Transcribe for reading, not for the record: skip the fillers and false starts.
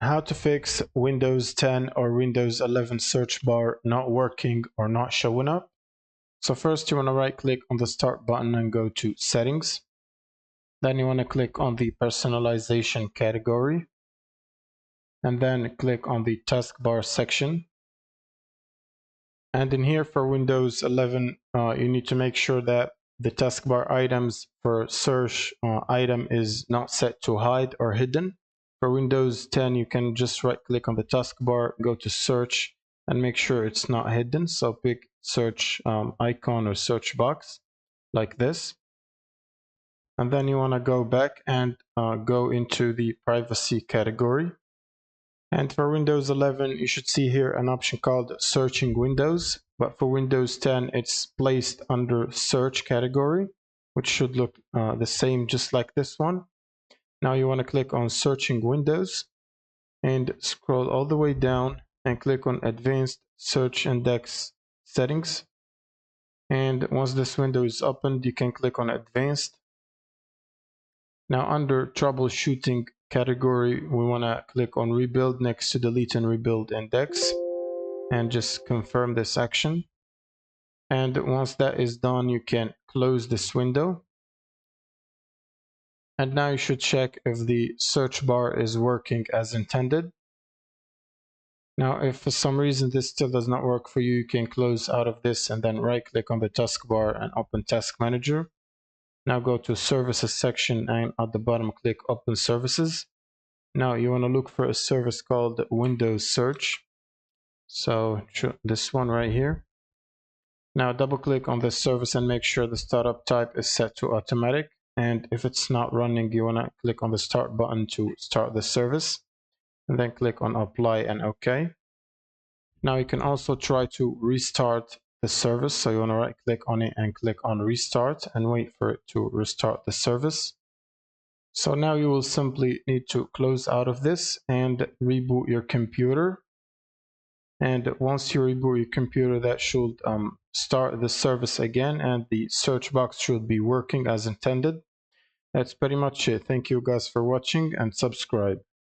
how to fix Windows 10 or Windows 11 search bar not working or not showing up. So first you want to right click on the start button and go to settings. Then you want to click on the personalization category and then click on the taskbar section. And in here for Windows 11, you need to make sure that the taskbar items for search item is not set to hide or hidden. For Windows 10, you can just right click on the taskbar, go to search and make sure it's not hidden. So pick search icon or search box like this. And then you want to go back and go into the privacy category. And for Windows 11, you should see here an option called Searching Windows. But for Windows 10, it's placed under Search category, which should look the same just like this one. Now you want to click on Searching Windows and scroll all the way down and click on Advanced Search Index Settings. And once this window is opened, you can click on Advanced. Now under Troubleshooting category, we want to click on Rebuild next to Delete and Rebuild Index and just confirm this action. And once that is done, you can close this window. And now you should check if the search bar is working as intended. Now, if for some reason this still does not work for you, you can close out of this and then right click on the taskbar and open Task Manager. Now go to Services section and at the bottom click Open Services. Now you want to look for a service called Windows Search. So this one right here. Now double click on this service and make sure the startup type is set to automatic. And if it's not running, you want to click on the start button to start the service. And then click on Apply and OK. Now you can also try to restart the service. So you want to right click on it and click on Restart and wait for it to restart the service. So now you will simply need to close out of this and reboot your computer. And once you reboot your computer, that should start the service again and the search box should be working as intended. That's pretty much it. Thank you guys for watching and subscribe.